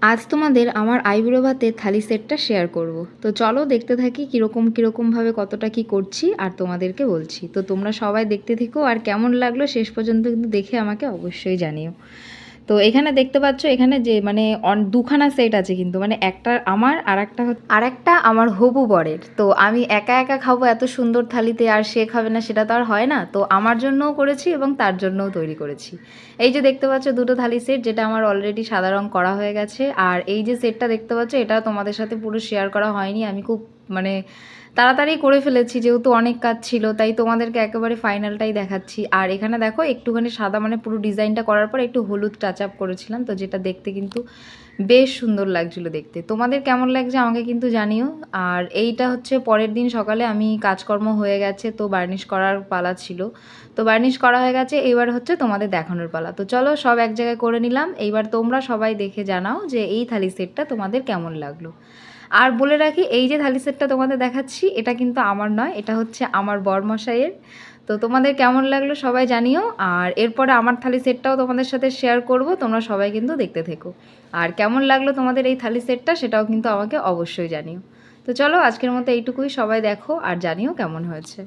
আজ তোমাদের আমার আইবুড়ো ভাতের থালি সেটটা শেয়ার করব। তো চলো দেখতে থাকি কীরকমভাবে কতটা কি করছি আর তোমাদেরকে বলছি। তো তোমরা সবাই দেখতে থেকো, আর কেমন লাগলো শেষ পর্যন্ত কিন্তু দেখে আমাকে অবশ্যই জানিও। তো এখানে দেখতে পাচ্ছ, এখানে যে মানে দুখানা সেট আছে কিন্তু, মানে একটা আমার আর একটা আমার হবু বরের। তো আমি একা একা খাবো এত সুন্দর থালিতে, আর সে খাবে না সেটা তো আর হয় না। তো আমার জন্যও করেছি এবং তার জন্যও তৈরি করেছি। এই যে দেখতে পাচ্ছ দুটো থালি সেট, যেটা আমার অলরেডি সাদা রং করা হয়ে গেছে। আর এই যে সেটটা দেখতে পাচ্ছ, এটা তোমাদের সাথে পুরো শেয়ার করা হয়নি। আমি খুব মানে তাড়াতাড়ি করে ফেলেছি, যেহেতু অনেক কাজ ছিল, তাই তোমাদেরকে একেবারে ফাইনালটাই দেখাচ্ছি। আর এখানে দেখো একটুখানি সাদা, মানে পুরো ডিজাইনটা করার পর একটু হলুদ টাচ আপ করেছিলাম, তো যেটা দেখতে কিন্তু বেশ সুন্দর লাগছিলো দেখতে। তোমাদের কেমন লাগছে আমাকে কিন্তু জানিও। আর এইটা হচ্ছে পরের দিন সকালে, আমি কাজকর্ম হয়ে গেছে, তো বার্নিশ করার পালা ছিল, তো বার্নিশ করা হয়ে গেছে। এইবার হচ্ছে তোমাদের দেখানোর পালা। তো চলো সব এক জায়গায় করে নিলাম। এইবার তোমরা সবাই দেখে জানাও যে এই থালি সেটটা তোমাদের কেমন লাগলো। আর বলে রাখি, এই যে থালি সেটটা তোমাদের দেখাচ্ছি, এটা কিন্তু আমার নয়, এটা হচ্ছে আমার বরমশাইয়ের। তো তোমাদের কেমন লাগলো সবাই জানিও। আর এরপরে আমার থালি সেটটাও তোমাদের সাথে শেয়ার করব, তোমরা সবাই কিন্তু দেখতে থেকো। আর কেমন লাগলো তোমাদের এই থালি সেটটা সেটাও কিন্তু আমাকে অবশ্যই জানিও। তো চলো আজকের মতো এইটুকুই, সবাই দেখো আর জানিও কেমন হয়েছে।